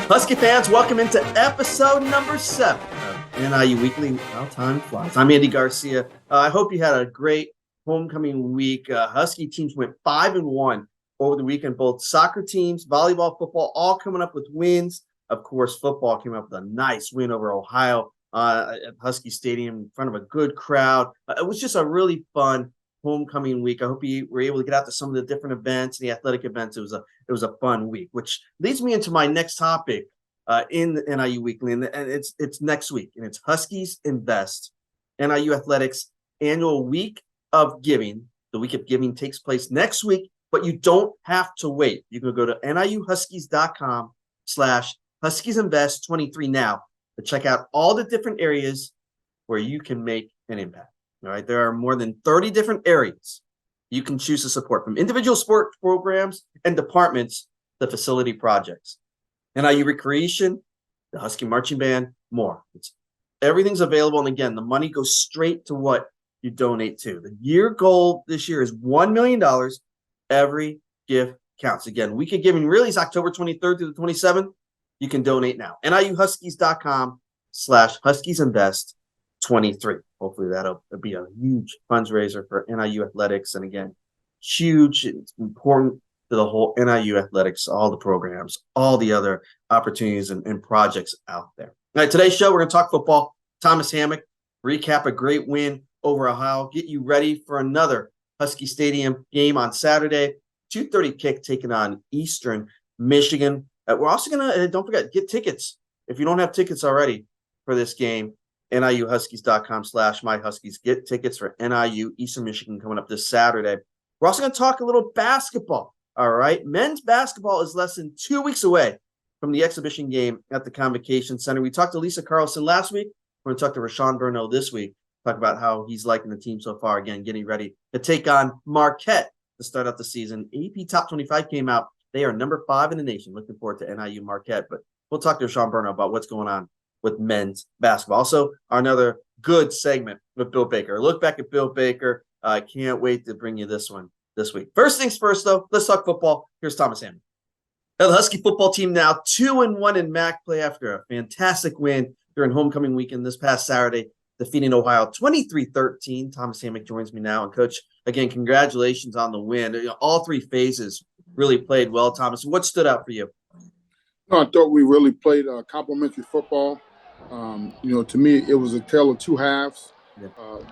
Husky fans, welcome into episode number 7 of NIU Weekly. Well, time flies. I'm Andy Garcia. I hope you had a great homecoming week. Husky teams went 5-1 over the weekend. Both soccer teams, volleyball, football, all coming up with wins. Of course, football came up with a nice win over Ohio at Husky Stadium in front of a good crowd. It was just a really fun homecoming week. I hope you were able to get out to some of the different events, the athletic events. It was a fun week, which leads me into my next topic in the NIU Weekly, and it's next week, and it's Huskies Invest. NIU Athletics annual week of giving. The week of giving takes place next week, but you don't have to wait. You can go to niuhuskies.com/HuskiesInvest23 now to check out all the different areas where you can make an impact. All right, there are more than 30 different areas you can choose to support, from individual sport programs and departments to facility projects. NIU Recreation, the Husky Marching Band, more. Everything's available, and again, the money goes straight to what you donate to. The year goal this year is $1 million. Every gift counts. Again, week of giving really is October 23rd through the 27th. You can donate now. niuhuskies.com/HuskiesInvest23. Hopefully that'll be a huge fundraiser for NIU Athletics. And again, huge. It's important to the whole NIU Athletics, all the programs, all the other opportunities and projects out there. All right, today's show, we're going to talk football. Thomas Hammock, recap a great win over Ohio, get you ready for another Husky Stadium game on Saturday, 2:30 kick taking on Eastern Michigan. We're also going to, don't forget, get tickets. If you don't have tickets already for this game, niuhuskies.com/myhuskies. Get tickets for NIU Eastern Michigan coming up this Saturday. We're also going to talk a little basketball. All right. Men's basketball is less than 2 weeks away from the exhibition game at the Convocation Center. We talked to Lisa Carlson last week. We're going to talk to Rashon Burno this week, talk about how he's liking the team so far. Again, getting ready to take on Marquette to start out the season. AP Top 25 came out. They are number 5 in the nation. Looking forward to NIU Marquette. But we'll talk to Rashon Burno about what's going on with men's basketball. Also, another good segment with Bill Baker. A look back at Bill Baker. I can't wait to bring you this one this week. First things first, though, let's talk football. Here's Thomas Hammock. The Husky football team now 2-1 in MAC play after a fantastic win during homecoming weekend this past Saturday, defeating Ohio 23-13. Thomas Hammock joins me now. And, Coach, again, congratulations on the win. All 3 phases really played well, Thomas. What stood out for you? No, I thought we really played complimentary football. To me, it was a tale of 2 halves.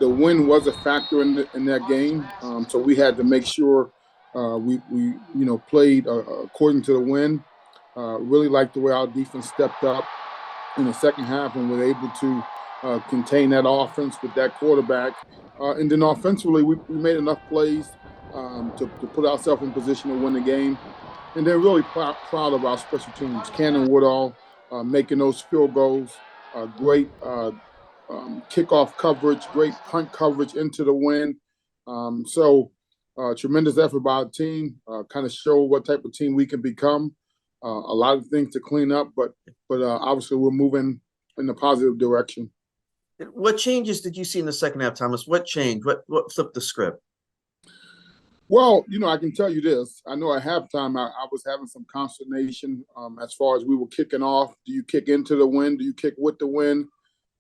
The win was a factor in that game, so we had to make sure we played according to the win. Really liked the way our defense stepped up in the second half and were able to contain that offense with that quarterback. And then offensively, we made enough plays to put ourselves in position to win the game. And they're really proud of our special teams. Cannon Woodall making those field goals, great kickoff coverage, great punt coverage into the win. Tremendous effort by our team, kind of show what type of team we can become. A lot of things to clean up, but obviously we're moving in a positive direction. What changes did you see in the second half, Thomas? What changed? What flipped the script? Well, I can tell you this. I know at halftime I was having some consternation as far as we were kicking off. Do you kick into the win? Do you kick with the win?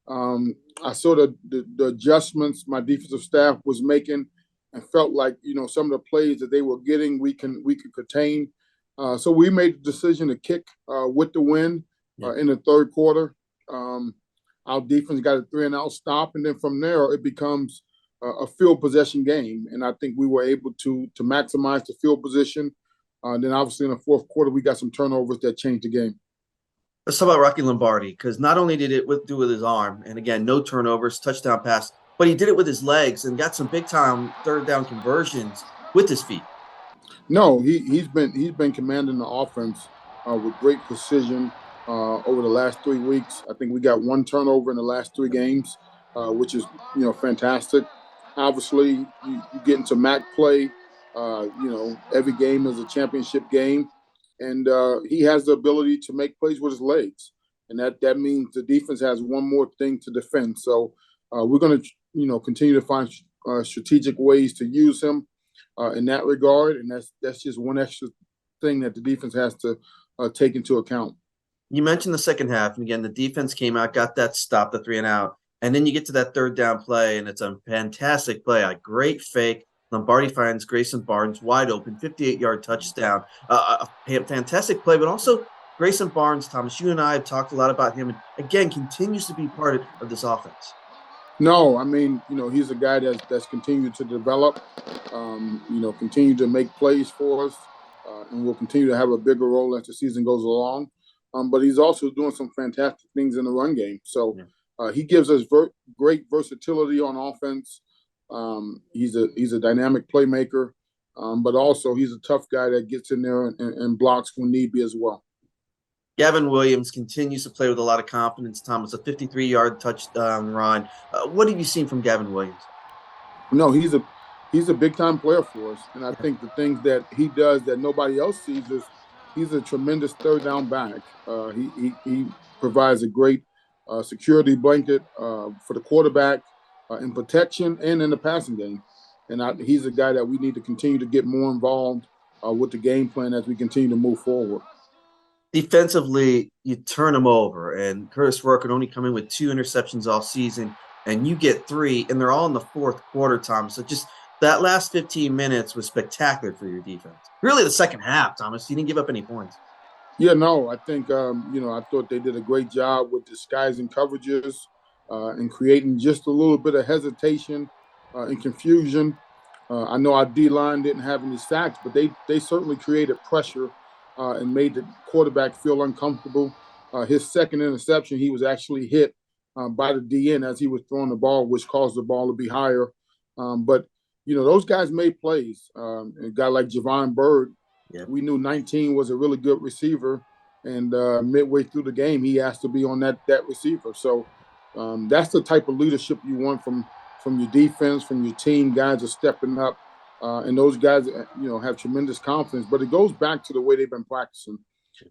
I saw the adjustments my defensive staff was making and felt like, some of the plays that they were getting, we could contain. So we made the decision to kick with the win in the third quarter. Our defense got a 3-and-out stop, and then from there it becomes a field possession game, and I think we were able to maximize the field position. Then obviously in the fourth quarter, we got some turnovers that changed the game. Let's talk about Rocky Lombardi, because not only did it do with his arm, and again, no turnovers, touchdown pass, but he did it with his legs and got some big-time third down conversions with his feet. No, he's been commanding the offense with great precision over the last 3 weeks. I think we got 1 turnover in the last 3 games, which is fantastic. Obviously, you get into MAC play. Every game is a championship game, and he has the ability to make plays with his legs, and that means the defense has one more thing to defend. So we're going to continue to find strategic ways to use him in that regard, and that's just one extra thing that the defense has to take into account. You mentioned the second half, and again, the defense came out, got that stop, the 3-and-out, and then you get to that third down play, and it's a fantastic play, a great fake. Lombardi finds Grayson Barnes wide open, 58-yard touchdown. A fantastic play, but also Grayson Barnes, Thomas, you and I have talked a lot about him, and again, continues to be part of this offense. No, I mean, he's a guy that's continued to develop, continue to make plays for us, and will continue to have a bigger role as the season goes along. But he's also doing some fantastic things in the run game. So he gives us great versatility on offense. He's a dynamic playmaker, but also he's a tough guy that gets in there and blocks when need be as well. Gavin Williams continues to play with a lot of confidence, Thomas, a 53-yard touchdown run. What have you seen from Gavin Williams? No, he's a big-time player for us, and I think the things that he does that nobody else sees is he's a tremendous third down back. He provides a great security blanket for the quarterback in protection and in the passing game. And he's a guy that we need to continue to get more involved with the game plan as we continue to move forward. Defensively, you turn him over, and Curtis Rourke could only come in with 2 interceptions all season, and you get 3, and they're all in the fourth quarter, Thomas. So just that last 15 minutes was spectacular for your defense. Really, the second half, Thomas, you didn't give up any points. Yeah, no, I think, I thought they did a great job with disguising coverages and creating just a little bit of hesitation and confusion. I know our D-line didn't have any sacks, but they certainly created pressure and made the quarterback feel uncomfortable. His second interception, he was actually hit by the DN as he was throwing the ball, which caused the ball to be higher. But those guys made plays. A guy like Javon Bird, we knew 19 was a really good receiver, and midway through the game, he asked to be on that receiver. So that's the type of leadership you want from your defense, from your team. Guys are stepping up, and those guys, have tremendous confidence. But it goes back to the way they've been practicing.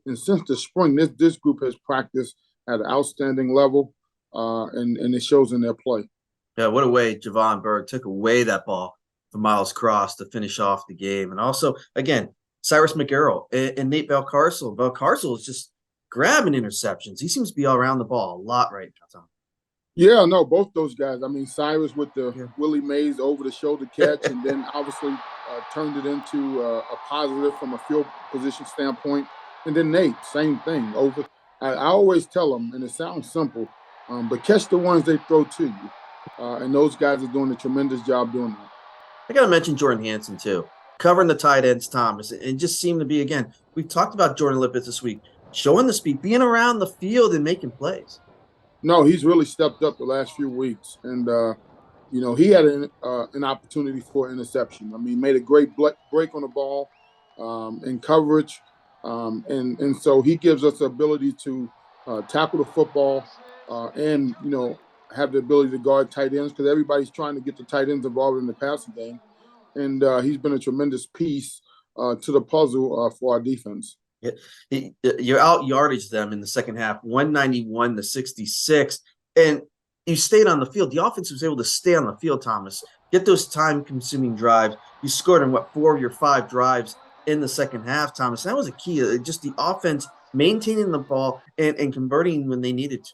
And since the spring, this group has practiced at an outstanding level, and it shows in their play. Yeah, what a way Javon Bird took away that ball from Miles Cross to finish off the game. And also, again, Cyrus McGarrell and Nate Valcarcel. Valcarcel is just grabbing interceptions. He seems to be all around the ball a lot right now, Tom. Yeah, no, both those guys. I mean, Cyrus with the Willie Mays over-the-shoulder catch, and then obviously turned it into a positive from a field position standpoint. And then Nate, same thing. I always tell them, and it sounds simple, but catch the ones they throw to you. And those guys are doing a tremendous job doing that. I got to mention Jordan Hansen, too. Covering the tight ends, Thomas. It just seemed to be, again, we've talked about Jordan Lippett this week, showing the speed, being around the field and making plays. No, he's really stepped up the last few weeks. And, he had an opportunity for interception. I mean, made a great break on the ball in coverage. And so he gives us the ability to tackle the football and, have the ability to guard tight ends because everybody's trying to get the tight ends involved in the passing game. And he's been a tremendous piece to the puzzle for our defense. You out yardage them in the second half, 191-66, and you stayed on the field. The offense was able to stay on the field, Thomas, get those time-consuming drives. You scored in, 4 of your 5 drives in the second half, Thomas. That was a key, just the offense maintaining the ball and converting when they needed to.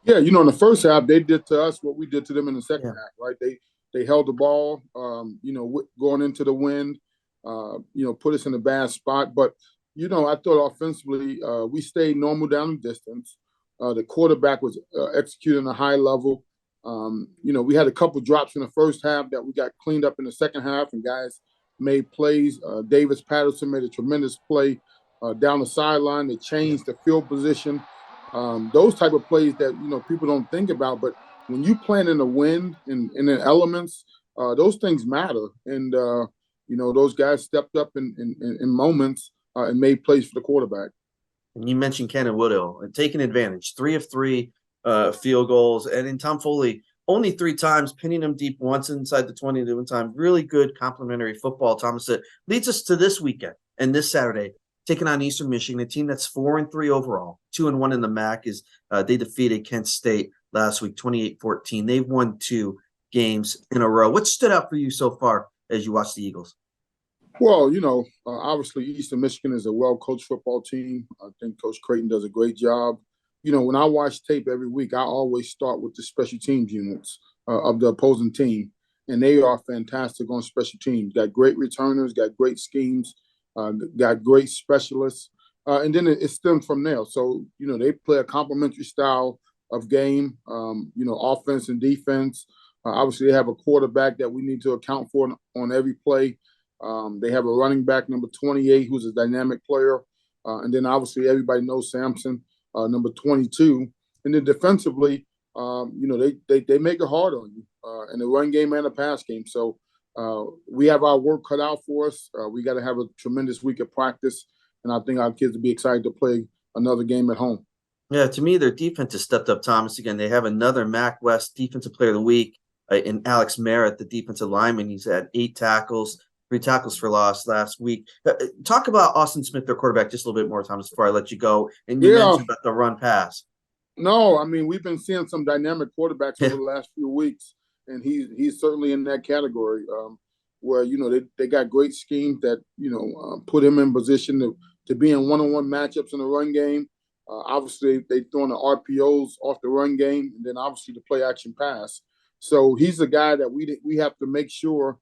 Yeah, in the first half, they did to us what we did to them in the second half, right? They held the ball, going into the wind, put us in a bad spot. But, I thought offensively we stayed normal down the distance. The quarterback was executing a high level. We had a couple drops in the first half that we got cleaned up in the second half, and guys made plays. Davis Patterson made a tremendous play down the sideline. They changed the field position. Those type of plays that, people don't think about. But when you playing in the wind and in the elements, those things matter. And, those guys stepped up in moments and made plays for the quarterback. And you mentioned Kenan Woodhill and taking advantage, 3 of 3 field goals. And in Tom Foley, only 3 times, pinning him deep once inside the 20 to one time. Really good complimentary football, Thomas. That leads us to this weekend and this Saturday, taking on Eastern Michigan, a team that's 4-3 overall, 2-1 in the MAC. They defeated Kent State last week, 28-14. They've won 2 games in a row. What stood out for you so far as you watch the Eagles? Well, obviously Eastern Michigan is a well-coached football team. I think Coach Creighton does a great job. When I watch tape every week, I always start with the special teams units of the opposing team, and they are fantastic on special teams. Got great returners, got great schemes, got great specialists, and then it stems from there. So, they play a complementary style of game, offense and defense. Obviously, they have a quarterback that we need to account for on every play. They have a running back, number 28, who's a dynamic player. And then obviously everybody knows Sampson, number 22. And then defensively, they make it hard on you in the run game and the pass game. So we have our work cut out for us. We got to have a tremendous week of practice. And I think our kids will be excited to play another game at home. Yeah, to me, their defense has stepped up, Thomas. Again, they have another MAC West Defensive Player of the Week in Alex Merritt, the defensive lineman. He's had 8 tackles. 3 tackles for loss last week. Talk about Austin Smith, their quarterback, just a little bit more, Thomas, before I let you go. And you mentioned about the run pass. No, I mean, we've been seeing some dynamic quarterbacks over the last few weeks, and he's certainly in that category where, they got great schemes that, put him in position to be in one-on-one matchups in the run game. Obviously, they throwing the RPOs off the run game, and then obviously the play action pass. So he's a guy that we have to make sure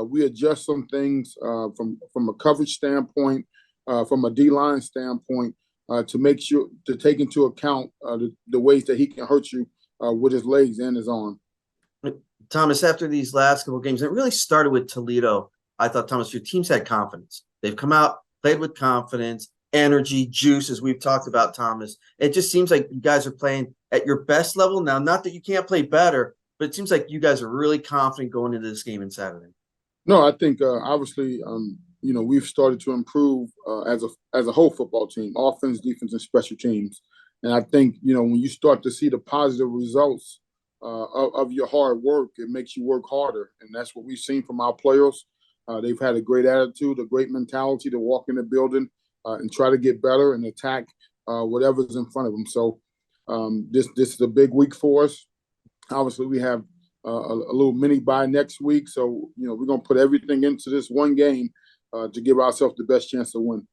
we adjust some things from a coverage standpoint, from a D-line standpoint, to make sure to take into account the ways that he can hurt you with his legs and his arm. Thomas, after these last couple of games, it really started with Toledo. I thought, Thomas, your team's had confidence. They've come out, played with confidence, energy, juice, as we've talked about, Thomas. It just seems like you guys are playing at your best level now. Not that you can't play better, but it seems like you guys are really confident going into this game on Saturday. No, I think obviously, we've started to improve as a whole football team, offense, defense, and special teams. And I think, when you start to see the positive results of your hard work, it makes you work harder. And that's what we've seen from our players. They've had a great attitude, a great mentality to walk in the building and try to get better and attack whatever's in front of them. So this is a big week for us. Obviously, we have a little mini bye next week. So, we're going to put everything into this one game to give ourselves the best chance to win.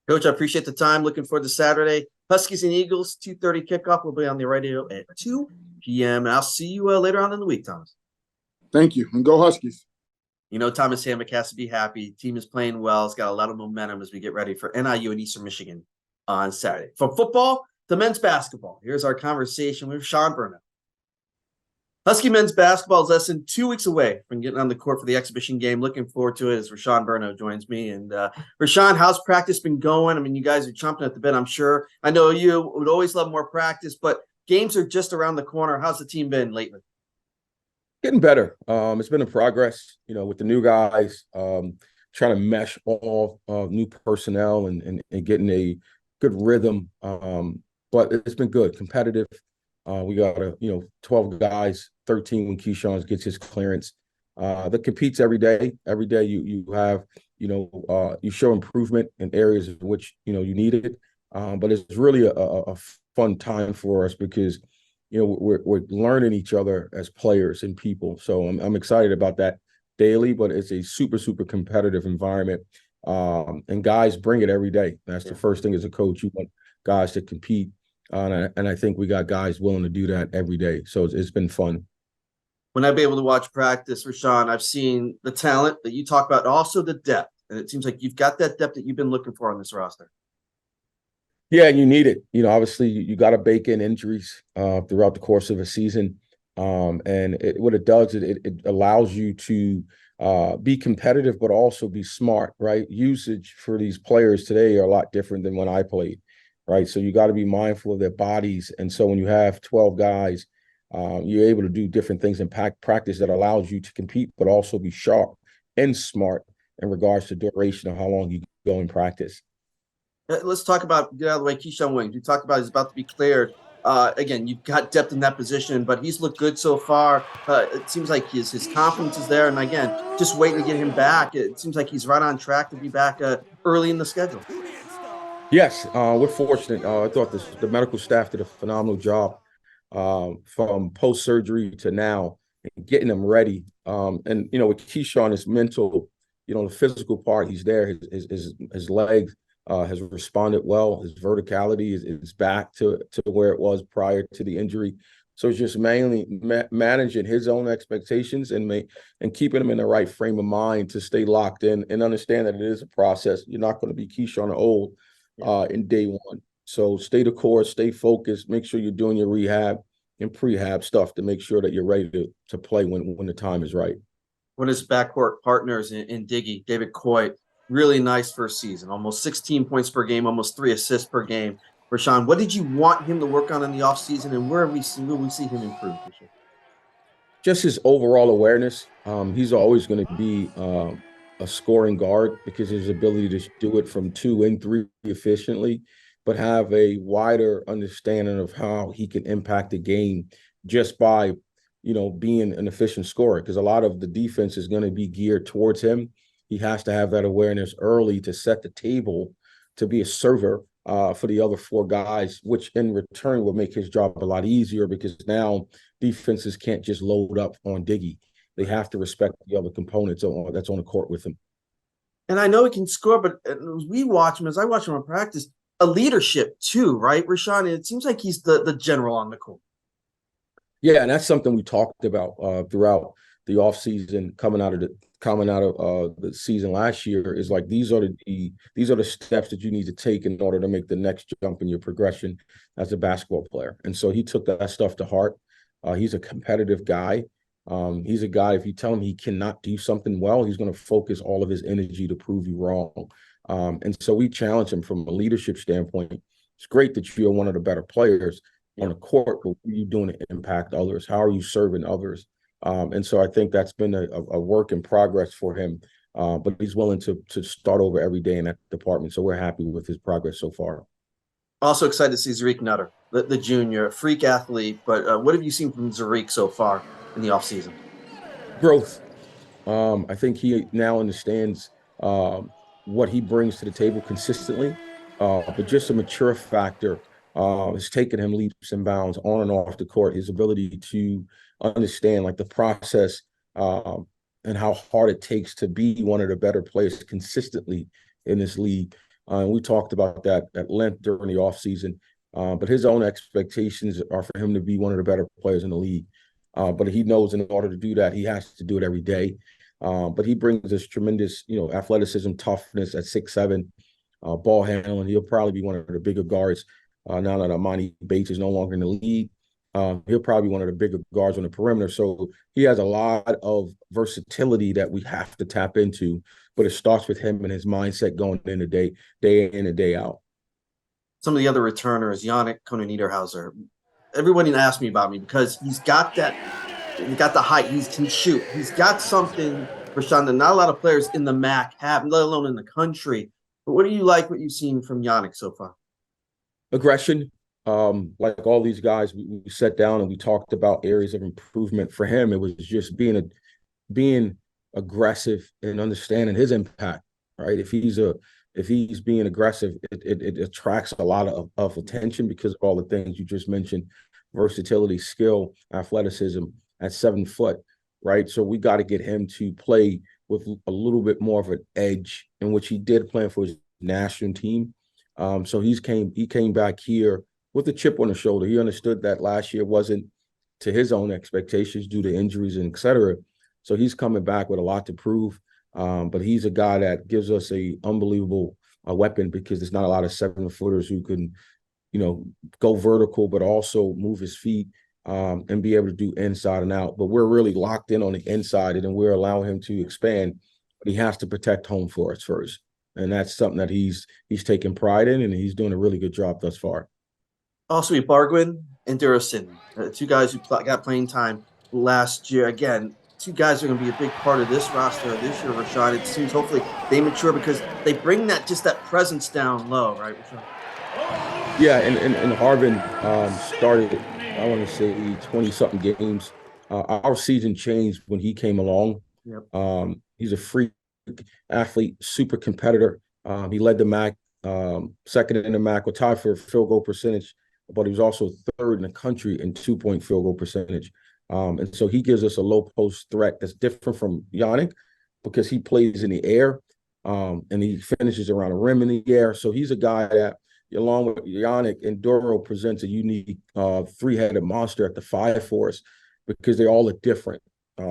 Coach, I appreciate the time. Looking forward to Saturday. Huskies and Eagles, 2:30 kickoff. We'll be on the radio at 2 p.m. And I'll see you later on in the week, Thomas. Thank you. And go Huskies. Thomas Hammock has to be happy. Team is playing well. It's got a lot of momentum as we get ready for NIU and Eastern Michigan on Saturday. From football to men's basketball, here's our conversation with Rashon Burno. Husky men's basketball is less than 2 weeks away from getting on the court for the exhibition game. Looking forward to it as Rashon Burno joins me. And Rashon, how's practice been going? I mean, you guys are chomping at the bit, I'm sure. I know you would always love more practice, but games are just around the corner. How's the team been lately? Getting better. It's been a progress, with the new guys, trying to mesh all new personnel and getting a good rhythm. But it's been good, competitive. We got 12 guys, 13 when Keyshawn gets his clearance. That competes every day. Every day you have, you show improvement in areas in which, you need it. But it's really a fun time for us because, we're learning each other as players and people. So I'm excited about that daily, but it's a super, super competitive environment. And guys bring it every day. That's the first thing as a coach. You want guys to compete. And I think we got guys willing to do that every day. So it's been fun. When I've been able to watch practice, Rashon, I've seen the talent that you talk about, also the depth. And it seems like you've got that depth that you've been looking for on this roster. Yeah, and you need it. Obviously you got to bake in injuries throughout the course of a season. And what it does, it allows you to be competitive, but also be smart, right? Usage for these players today are a lot different than when I played, right? So you got to be mindful of their bodies. And so when you have 12 guys, you're able to do different things in practice that allows you to compete, but also be sharp and smart in regards to duration of how long you go in practice. Let's talk about, get out of the way, Keyshawn Wings. You talked about he's about to be cleared. Again, you've got depth in that position, but he's looked good so far. It seems like his confidence is there. And again, just waiting to get him back. It seems like he's right on track to be back early in the schedule. Yes, we're fortunate. I thought the medical staff did a phenomenal job from post-surgery to now, getting him ready. And, with Keyshawn, his mental the physical part, he's there. His legs has responded well. His verticality is back to where it was prior to the injury. So it's just mainly managing his own expectations and keeping him in the right frame of mind to stay locked in and understand that it is a process. You're not going to be Keyshawn Old in day one. So stay the course, stay focused, make sure you're doing your rehab and prehab stuff to make sure that you're ready to play when the time is right. One of his backcourt partners in Diggy, David Coy, really nice first season, almost 16 points per game, almost 3 assists per game. Rashon, what did you want him to work on in the offseason, and where will we see him improve this year? Just his overall awareness. He's always going to be a scoring guard because his ability to do it from 2 and 3 efficiently, but have a wider understanding of how he can impact the game just by, being an efficient scorer, because a lot of the defense is going to be geared towards him. He has to have that awareness early to set the table, to be a server for the other 4 guys, which in return will make his job a lot easier because now defenses can't just load up on Diggy. They have to respect the other components that's on the court with him. And I know he can score, but as we watch him, as I watch him in practice, a leadership too, right, Rashon? It seems like he's the general on the court. Yeah, and that's something we talked about throughout the offseason, coming out of the season last year. Is like these are the steps that you need to take in order to make the next jump in your progression as a basketball player. And so he took that stuff to heart. He's a competitive guy. He's a guy, if you tell him he cannot do something well, he's going to focus all of his energy to prove you wrong. And so we challenge him from a leadership standpoint. It's great that you're one of the better players on the court, but what are you doing to impact others? How are you serving others? And so I think that's been a work in progress for him, but he's willing to start over every day in that department. So we're happy with his progress so far. Also excited to see Zariq Nutter, the junior, freak athlete. But what have you seen from Zariq so far in the offseason? Growth. I think he now understands what he brings to the table consistently, but just a mature factor has taken him leaps and bounds on and off the court. His ability to understand like the process and how hard it takes to be one of the better players consistently in this league. And we talked about that at length during the offseason. But his own expectations are for him to be one of the better players in the league. But he knows in order to do that, he has to do it every day. But he brings this tremendous, athleticism, toughness at 6'7", ball handling. He'll probably be one of the bigger guards now that Amani Bates is no longer in the league. He'll probably be one of the bigger guards on the perimeter. So he has a lot of versatility that we have to tap into, but it starts with him and his mindset going in the day in and day out. Some of the other returners, Yannick Konen-Niederhauser, everybody asked me about me because he's got the height, he can shoot. He's got something, Rashon, that not a lot of players in the MAC have, let alone in the country. But what do you like what you've seen from Yannick so far? Aggression. Like all these guys, we sat down and we talked about areas of improvement for him. It was just being aggressive and understanding his impact, right? If he's being aggressive, it attracts a lot of attention because of all the things you just mentioned: versatility, skill, athleticism at 7 foot, right? So we got to get him to play with a little bit more of an edge, in which he did play for his national team. So he came back here with a chip on the shoulder. He understood that last year wasn't to his own expectations due to injuries and et cetera. So he's coming back with a lot to prove. But he's a guy that gives us a unbelievable weapon because there's not a lot of 7-footers who can, go vertical, but also move his feet and be able to do inside and out. But we're really locked in on the inside, and then we're allowing him to expand. But he has to protect home for us first. And that's something that he's taking pride in, and he's doing a really good job thus far. Also, Bargwin and Durasin, 2 guys who got playing time last year. Again, 2 guys are going to be a big part of this roster this year, Rashon. It seems hopefully they mature because they bring that presence down low, right, Rashon? Yeah, and Harvin started, I want to say, 20-something games. Our season changed when he came along. Yep. He's a freak athlete, super competitor. He led the MAC, second in the MAC, with tied for field goal percentage, but he was also 3rd in the country in 2-point field goal percentage. And so he gives us a low post threat that's different from Yannick, because he plays in the air, and he finishes around the rim in the air. So he's a guy that, along with Yannick and Doro, presents a unique three-headed monster at the 5 for us, because they all look different.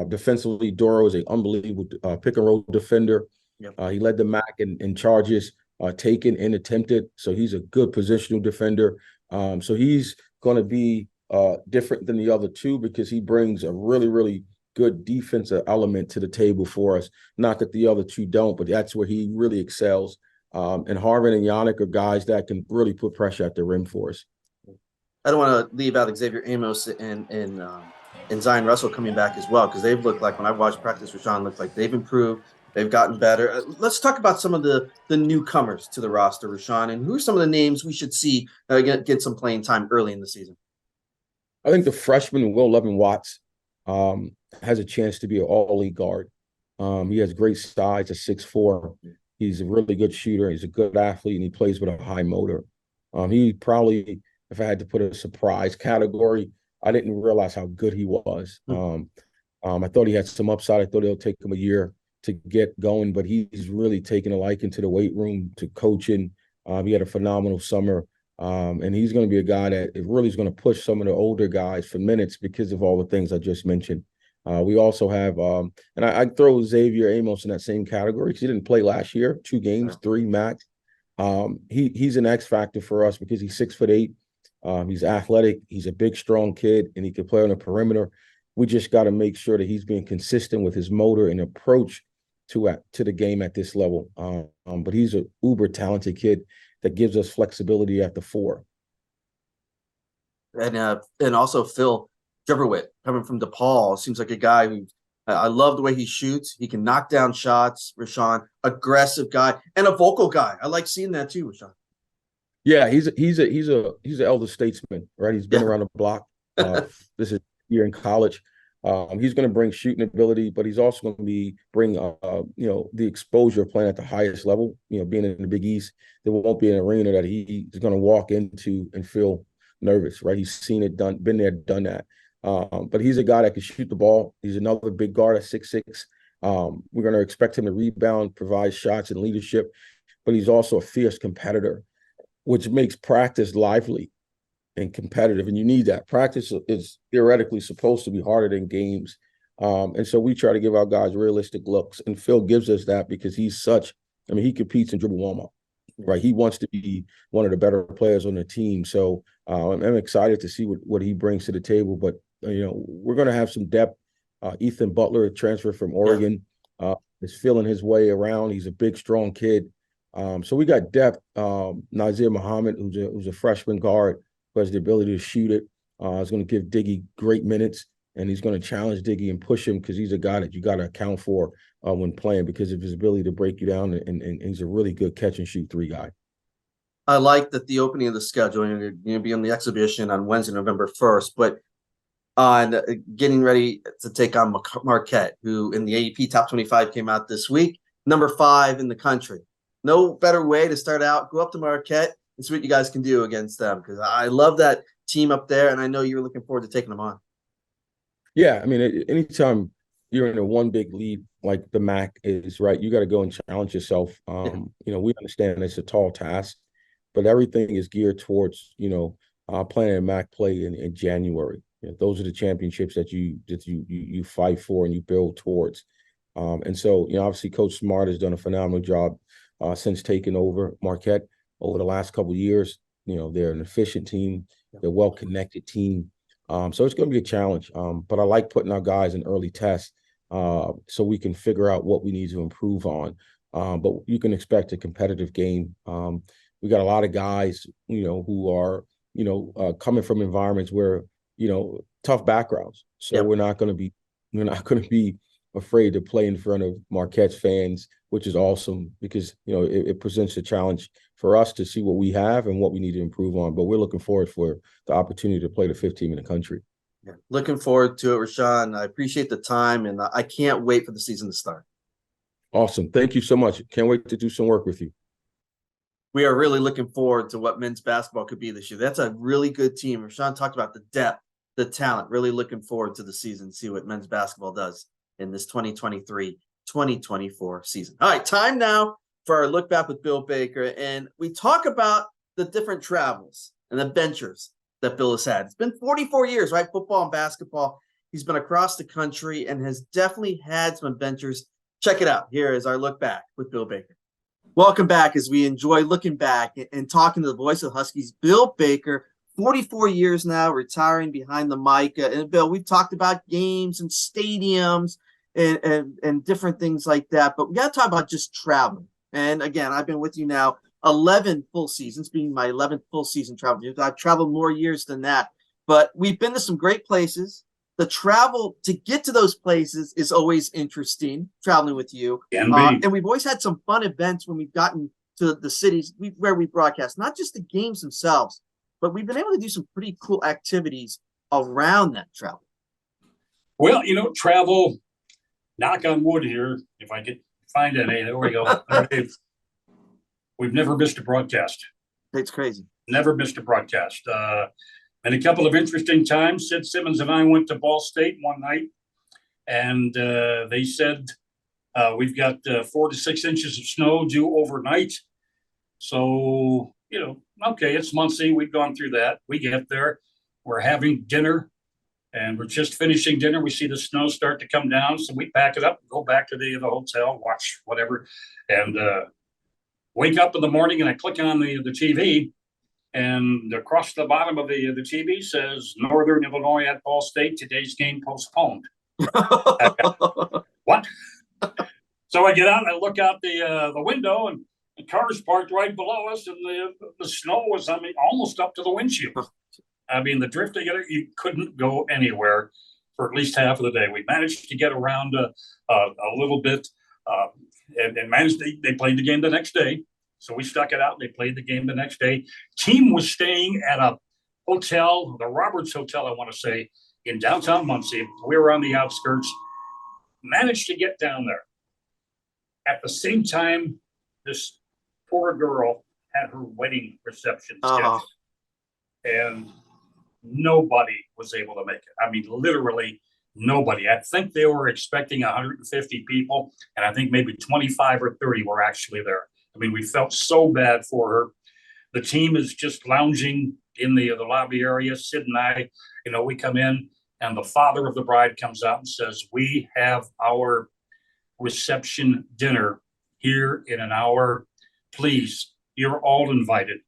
Defensively, Doro is an unbelievable pick-and-roll defender. Yep. He led the MAC in charges taken and attempted, so he's a good positional defender. So he's going to be different than the other two, because he brings a really, really good defensive element to the table for us. Not that the other two don't, but that's where he really excels. And Harvin and Yannick are guys that can really put pressure at the rim for us. I don't want to leave out Xavier Amos and Zion Russell coming back as well, because they've looked like, when I've watched practice, Rashon, looked like they've improved. They've gotten better. Let's talk about some of the newcomers to the roster, Rashon, and who are some of the names we should see get some playing time early in the season? I think the freshman Will Levin-Watts has a chance to be an all-league guard. He has great size at 6'4". He's a really good shooter. He's a good athlete, and he plays with a high motor. He probably, if I had to put a surprise category, I didn't realize how good he was. I thought he had some upside. I thought it'll take him a year to get going, but he's really taken a liking to the weight room, to coaching. He had a phenomenal summer, and he's going to be a guy that really is going to push some of the older guys for minutes because of all the things I just mentioned. We also have, and I throw Xavier Amos in that same category, because he didn't play last year, 2 games, 3 max. He's an X factor for us because he's 6'8". He's athletic. He's a big, strong kid, and he can play on the perimeter. We just got to make sure that he's being consistent with his motor and approach to the game at this level. But he's an uber talented kid that gives us flexibility at the 4. And also Phil Jubberwitt, coming from DePaul, seems like a guy who I love the way he shoots. He can knock down shots, Rashon. Aggressive guy and a vocal guy. I like seeing that too, Rashon. Yeah, he's an elder statesman, right? He's been around the block. This is year in college. He's going to bring shooting ability, but he's also going to bring the exposure of playing at the highest level. Being in the Big East, there won't be an arena that he's going to walk into and feel nervous, right? He's seen it done, been there, done that. But he's a guy that can shoot the ball. He's another big guard at 6'6". We're going to expect him to rebound, provide shots and leadership, but he's also a fierce competitor, which makes practice lively and competitive. And you need that. Practice is theoretically supposed to be harder than games. And so we try to give our guys realistic looks. And Phil gives us that because he competes in dribble warm-up, right? He wants to be one of the better players on the team. So I'm excited to see what he brings to the table. But, we're going to have some depth. Ethan Butler, a transfer from Oregon, is feeling his way around. He's a big, strong kid. So we got depth. Nazir Muhammad, who's a freshman guard, who has the ability to shoot it. Is going to give Diggy great minutes, and he's going to challenge Diggy and push him, because he's a guy that you got to account for when playing, because of his ability to break you down, and he's a really good catch and shoot 3 guy. I like that the opening of the schedule, you're going to be on the exhibition on Wednesday, November 1st, but on getting ready to take on Marquette, who in the AEP Top 25 came out this week, number 5 in the country. No better way to start out. Go up to Marquette and see what you guys can do against them, because I love that team up there, and I know you're looking forward to taking them on. Yeah, anytime you're in a one big lead like the MAC is, right, you got to go and challenge yourself. We understand it's a tall task, but everything is geared towards, playing a MAC play in January. Those are the championships that you fight for and you build towards. And so, obviously Coach Smart has done a phenomenal job since taking over Marquette over the last couple of years. They're an efficient team. They're a well-connected team. So it's going to be a challenge. But I like putting our guys in early tests so we can figure out what we need to improve on. But you can expect a competitive game. We got a lot of guys, who are, coming from environments where, tough backgrounds. So we're not going to be afraid to play in front of Marquette's fans, which is awesome, because it presents a challenge for us to see what we have and what we need to improve on. But we're looking forward for the opportunity to play the 5th team in the country. Yeah, looking forward to it, Rashon. I appreciate the time, and I can't wait for the season to start. Awesome. Thank you so much. Can't wait to do some work with you. We are really looking forward to what men's basketball could be this year. That's a really good team. Rashon talked about the depth, the talent. Really looking forward to the season, see what men's basketball does in this 2023 2024 season. All right, time now for our look back with Bill Baker. And we talk about the different travels and adventures that Bill has had. It's been 44 years, right? Football and basketball. He's been across the country and has definitely had some adventures. Check it out. Here is our look back with Bill Baker. Welcome back as we enjoy looking back and talking to the voice of Huskies, Bill Baker, 44 years now, retiring behind the mic. And Bill, we've talked about games and stadiums and different things like that, but we got to talk about just traveling. And again, I've been with you now 11 full seasons, being my 11th full season traveling. I've traveled more years than that, but we've been to some great places. The travel to get to those places is always interesting, traveling with you. And we've always had some fun events when we've gotten to the cities where we broadcast, not just the games themselves, but we've been able to do some pretty cool activities around that travel. Well, travel, knock on wood here, if I could find any. There we go. We've never missed a broadcast. It's crazy. Never missed a broadcast. And a couple of interesting times. Sid Simmons and I went to Ball State one night, and they said, we've got 4 to 6 inches of snow due overnight. So, okay, it's Muncie. We've gone through that. We get there. We're having dinner, and we're just finishing dinner. We see the snow start to come down. So we pack it up, go back to the hotel, watch whatever, and wake up in the morning, and I click on the TV. And across the bottom of the TV says Northern Illinois at Ball State, today's game postponed. What? So I get out and I look out the window, and the car's parked right below us, and the snow was almost up to the windshield. The drift together, you couldn't go anywhere for at least half of the day. We managed to get around a little bit and managed. They played the game the next day. So we stuck it out. They played the game the next day. Team was staying at a hotel, the Roberts Hotel, I want to say, in downtown Muncie. We were on the outskirts. Managed to get down there. At the same time, this poor girl had her wedding reception scheduled. And nobody was able to make it. Literally nobody. I think they were expecting 150 people, and I think maybe 25 or 30 were actually there. We felt so bad for her. The team is just lounging in the lobby area. Sid and I, we come in, and the father of the bride comes out and says, "We have our reception dinner here in an hour. Please, you're all invited.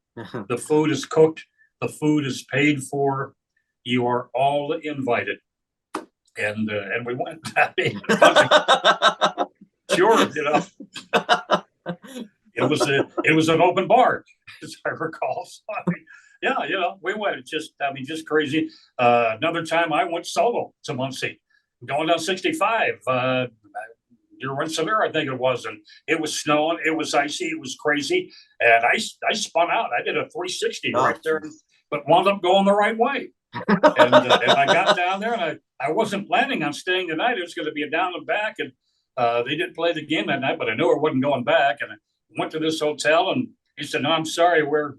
The food is cooked. The food is paid for. You are all invited." And we went. Sure, It was an open bar, as I recall. So, we went. Just crazy. Another time I went solo to Muncie, going down 65. Near Rensselaer, I think it was, and it was snowing. It was icy. It was crazy, and I spun out. I did a 360 right there, but wound up going the right way. And I got down there, and I wasn't planning on staying the night. It was going to be a down and back, and they didn't play the game that night, but I knew I wasn't going back, and I went to this hotel, and he said, "No, I'm sorry, we're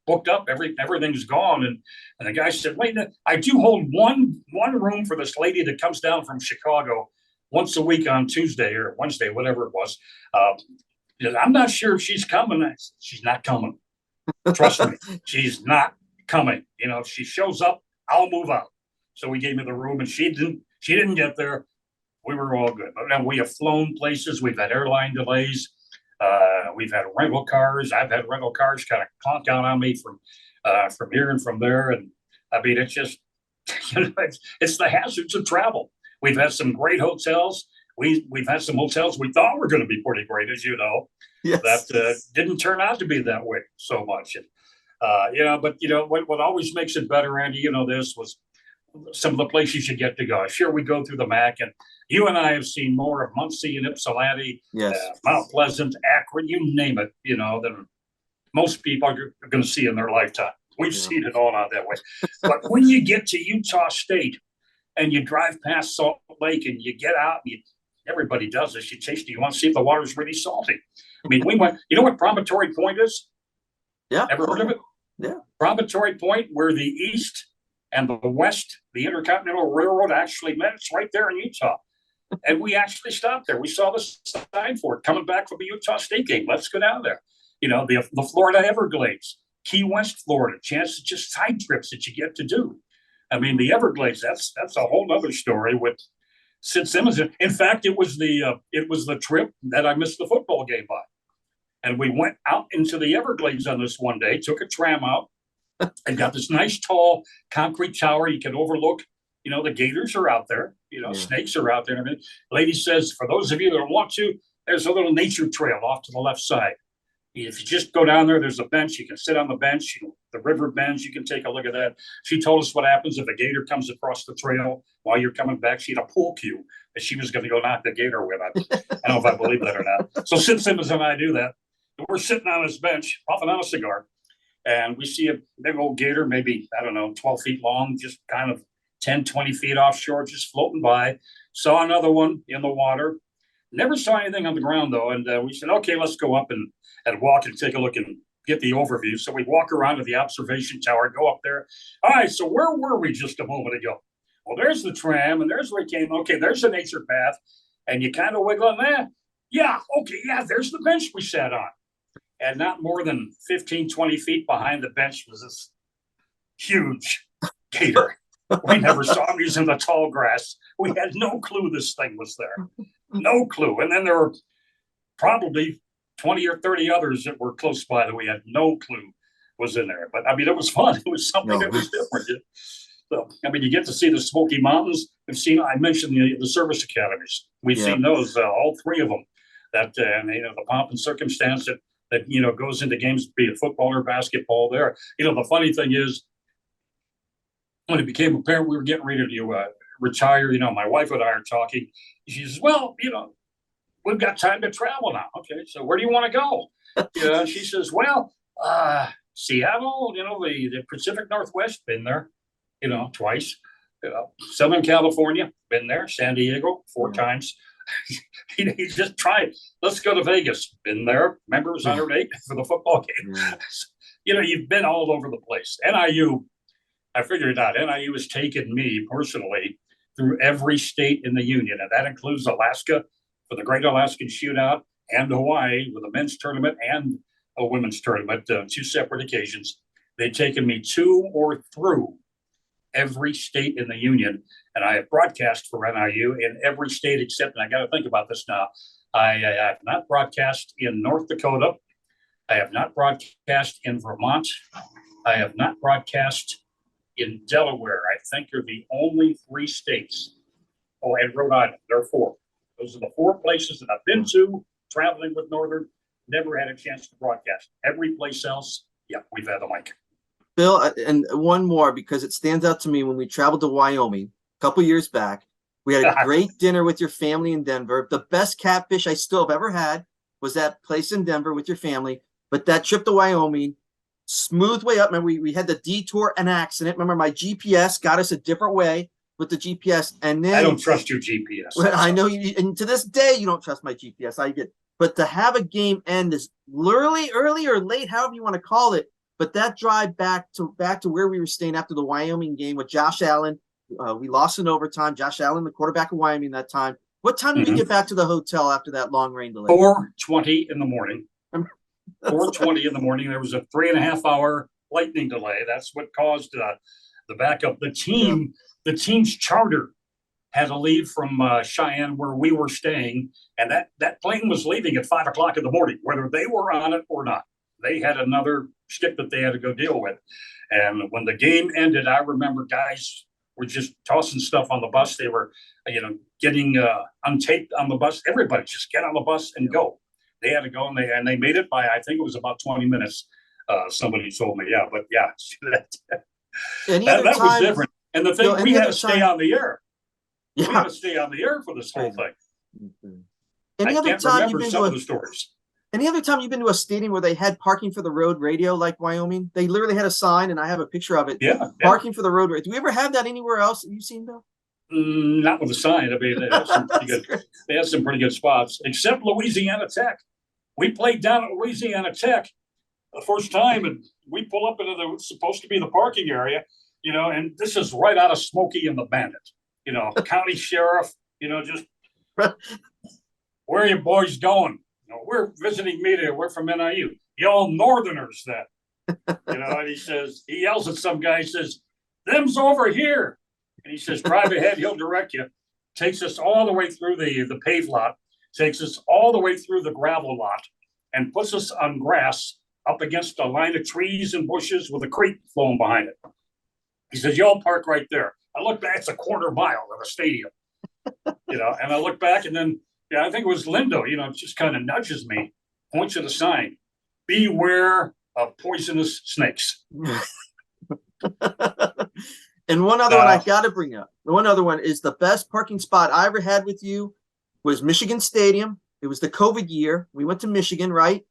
booked up. Everything's gone." And the guy said, "Wait, I do hold one room for this lady that comes down from Chicago once a week on Tuesday or Wednesday, whatever it was. I'm not sure if she's coming." I said, "She's not coming. Trust me, she's not coming. If she shows up, I'll move out." So he gave me the room, and she didn't get there. We were all good. But now we have flown places. We've had airline delays. We've had rental cars. I've had rental cars kind of clunk out on me from here and from there. And it's just, it's the hazards of travel. We've had some great hotels. We've had some hotels we thought were going to be pretty great, as you know. Yes. That didn't turn out to be that way so much. And, but what always makes it better, Andy, this was some of the places you get to go. Sure, we go through the MAC, and you and I have seen more of Muncie and Ypsilanti, yes, Mount Pleasant, Akron, you name it, than most people are going to see in their lifetime. We've seen it all out that way. But when you get to Utah State and you drive past Salt Lake and you get out, and everybody does this, you taste it, you want to see if the water's really salty. We went, what Promontory Point is? Yeah. Ever heard of it? Yeah. Promontory Point, where the east and the west, the Intercontinental Railroad actually met. It's right there in Utah. And we actually stopped there. We saw the sign for it coming back from the Utah State game. Let's go down there. You know, the Florida Everglades, Key West, Florida, chances just side trips that you get to do. I mean, the Everglades, that's a whole other story with Sid Simmons. In fact, it was the trip that I missed the football game by. And we went out into the Everglades on this one day, took a tram out, and got this nice tall concrete tower you can overlook. You know, the gators are out there, you know, snakes are out there. I mean, lady says, for those of you that want to, there's a little nature trail off to the left side. If you just go down there, there's a bench. You can sit on the bench. You know, the river bends. You can take a look at that. She told us what happens if a gator comes across the trail while you're coming back. She had a pool cue that she was going to go knock the gator with. I don't know if I believe that or not. So Sid Simmons and I do that. We're sitting on this bench, puffing on a cigar, and we see a big old gator, maybe, I don't know, 12 feet long, just kind of 10, 20 feet offshore, just floating by. Saw another one in the water. Never saw anything on the ground, though. And we said, okay, let's go up and walk and take a look and get the overview. So we walk around to the observation tower, go up there. All right, so where were we just a moment ago? Well, there's the tram, and there's where it came. Okay, there's the nature path. And you kind of wiggle on that. Yeah, okay, yeah, there's the bench we sat on. And not more than 15, 20 feet behind the bench was this huge gator. We never saw him. He was in the tall grass. We had no clue this thing was there. No clue. And then there were probably 20 or 30 others that were close by that we had no clue was in there. But I mean, it was fun. It was something that was different. So, I mean, you get to see the Smoky Mountains. I mentioned the service academies. We've seen those, all three of them. That, and, you know, the pomp and circumstance that, you know, goes into games, be it football or basketball there. You know, the funny thing is, when it became apparent we were getting ready to retire, you know, my wife and I are talking. She says, well, you know, we've got time to travel now. Okay, so where do you want to go? You know, she says, well, Seattle, you know, the Pacific Northwest, been there, you know, twice. You know, Southern California, been there. San Diego, 4 times. he just tried. Let's go to Vegas. Been there. Remember, it was 108 for the football game. You know, you've been all over the place. NIU, I figured it out. NIU has taken me personally through every state in the union, and that includes Alaska for the Great Alaskan Shootout and Hawaii with a men's tournament and a women's tournament, 2 separate occasions. They've taken me to or through every state in the union, and I have broadcast for NIU in every state except, and I got to think about this now, I have not broadcast in North Dakota. I have not broadcast in Vermont. I have not broadcast in Delaware. I think they're the only 3 states. Oh, and Rhode Island. There are 4. Those are the 4 places that I've been to, traveling with Northern. Never had a chance to broadcast. Every place else, yeah, we've had the mic. Bill, and one more, because it stands out to me when we traveled to Wyoming a couple years back. We had a great dinner with your family in Denver. The best catfish I still have ever had was that place in Denver with your family. But that trip to Wyoming, smooth way up. Remember, we had the detour, an accident. Remember, my GPS got us a different way with the GPS. And then I don't trust your GPS. Well, I know you, and to this day, you don't trust my GPS. I get, but to have a game end is early or late, however you want to call it. But that drive back to where we were staying after the Wyoming game with Josh Allen, we lost in overtime. Josh Allen, the quarterback of Wyoming that time. What time did we get back to the hotel after that long rain delay? 4:20 in the morning. 4:20 in the morning. There was a 3.5 hour lightning delay. That's what caused the backup. The team's charter had to leave from Cheyenne, where we were staying, and that plane was leaving at 5 o'clock in the morning, whether they were on it or not. They had another stick that they had to go deal with. And when the game ended, I remember guys were just tossing stuff on the bus. They were, you know, getting untaped on the bus. Everybody just get on the bus and go. They had to go, and they made it by, I think it was about 20 minutes. Somebody told me, yeah, but yeah, that was different. And the thing, we had to stay on the air. Yeah. We had to stay on the air for this whole thing. Any other time you've been some of the stories. Any other time you've been to a stadium where they had parking for the road radio, like Wyoming? They literally had a sign, and I have a picture of it. Yeah. Parking for the road radio. Do we ever have that anywhere else that you've seen, Bill? Not with a sign. I mean, they had some pretty good spots, except Louisiana Tech. We played down at Louisiana Tech the first time, and we pull up into the supposed to be the parking area, you know, and this is right out of Smokey and the Bandit, you know, county sheriff, you know, just Where are you boys going? We're visiting media. We're from NIU. You all Northerners then. And he yells at some guy. He says, "Them's over here." And he says, "Drive ahead. He'll direct you." Takes us all the way through the paved lot, takes us all the way through the gravel lot, and puts us on grass up against a line of trees and bushes with a creek flowing behind it. He says, "You all park right there." I look back, it's a quarter mile of a stadium. And I look back, and then I think it was Lindo, just kind of nudges me, points at a sign, "Beware of poisonous snakes." And one other one I got to bring up. One other one is the best parking spot I ever had with you was Michigan Stadium. It was the COVID year. We went to Michigan, right?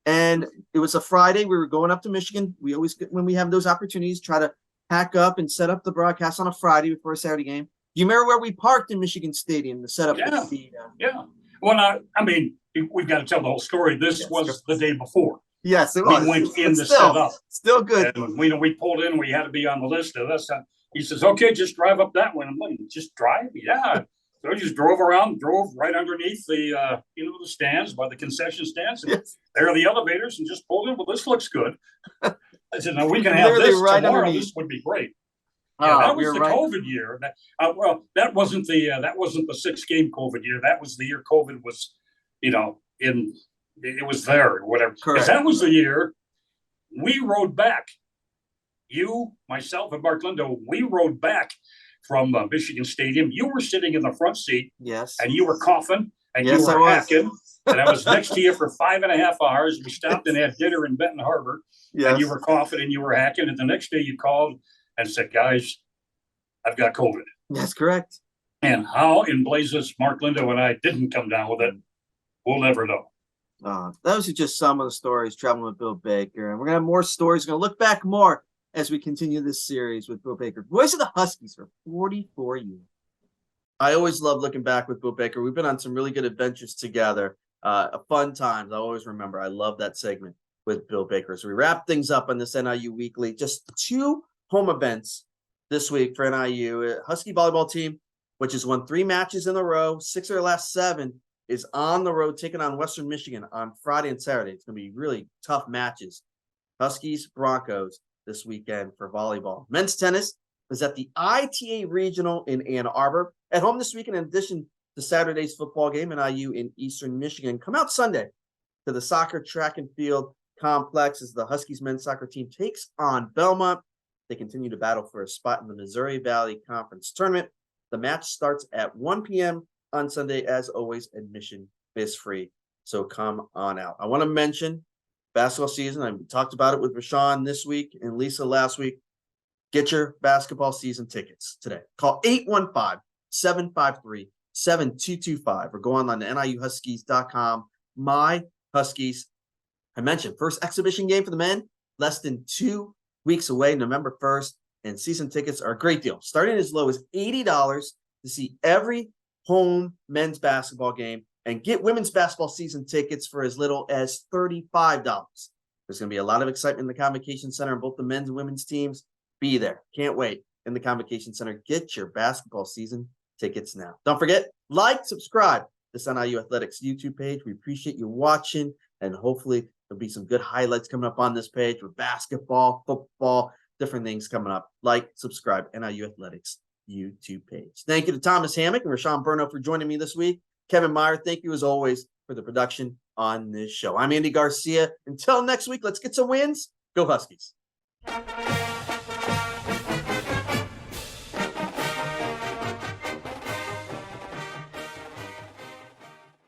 And it was a Friday. We were going up to Michigan. We always, when we have those opportunities, try to pack up and set up the broadcast on a Friday before a Saturday game. Do you remember where we parked in Michigan Stadium to set up? Yeah. Well, we've got to tell the whole story. This was the day before. Yes, it was. We went in to set up. Still good. And we pulled in. We had to be on the list. He says, "Okay, just drive up that one." I'm like, "Just drive?" Yeah. So I just drove right underneath the the stands by the concession stands. And there are the elevators, and just pulled in. Well, this looks good. I said, "No, we can have this right tomorrow. Underneath. This would be great." Yeah, that was the COVID year. That wasn't the 6-game COVID year. That was the year COVID was, it was there or whatever. Because that was the year we rode back. You, myself, and Mark Lindo, we rode back from Michigan Stadium. You were sitting in the front seat. Yes. And you were coughing and you were hacking. And I was next to you for 5.5 hours. We stopped and had dinner in Benton Harbor. Yes. And you were coughing and you were hacking. And the next day you called and said, "Guys, I've got COVID." That's correct. And how in blazes Mark Lindo and I didn't come down with it, we'll never know. Those are just some of the stories traveling with Bill Baker. And we're going to have more stories. We're going to look back more as we continue this series with Bill Baker. Voice of the Huskies for 44 years. I always love looking back with Bill Baker. We've been on some really good adventures together. Fun times. I always remember. I love that segment with Bill Baker. So we wrap things up on this NIU Weekly. Just 2 home events this week for NIU. Husky volleyball team, which has won 3 matches in a row, 6 of their last 7, is on the road taking on Western Michigan on Friday and Saturday. It's going to be really tough matches. Huskies, Broncos this weekend for volleyball. Men's tennis is at the ITA Regional in Ann Arbor. At home this weekend, in addition to Saturday's football game, NIU in Eastern Michigan. Come out Sunday to the soccer track and field complex as the Huskies men's soccer team takes on Belmont. They continue to battle for a spot in the Missouri Valley Conference Tournament. The match starts at 1 p.m. on Sunday. As always, admission is free, so come on out. I want to mention basketball season. I talked about it with Rashon this week and Lisa last week. Get your basketball season tickets today. Call 815-753-7225 or go online to NIUHuskies.com. My Huskies. I mentioned first exhibition game for the men, less than 2 weeks away, November 1st, and season tickets are a great deal. Starting as low as $80 to see every home men's basketball game, and get women's basketball season tickets for as little as $35. There's going to be a lot of excitement in the Convocation Center on both the men's and women's teams. Be there. Can't wait. In the Convocation Center, get your basketball season tickets now. Don't forget, subscribe to this NIU Athletics YouTube page. We appreciate you watching, and hopefully there'll be some good highlights coming up on this page with basketball, football, different things coming up. Subscribe, NIU Athletics YouTube page. Thank you to Thomas Hammock and Rashon Burno for joining me this week. Kevin Meyer, thank you as always for the production on this show. I'm Andy Garcia. Until next week, let's get some wins. Go Huskies.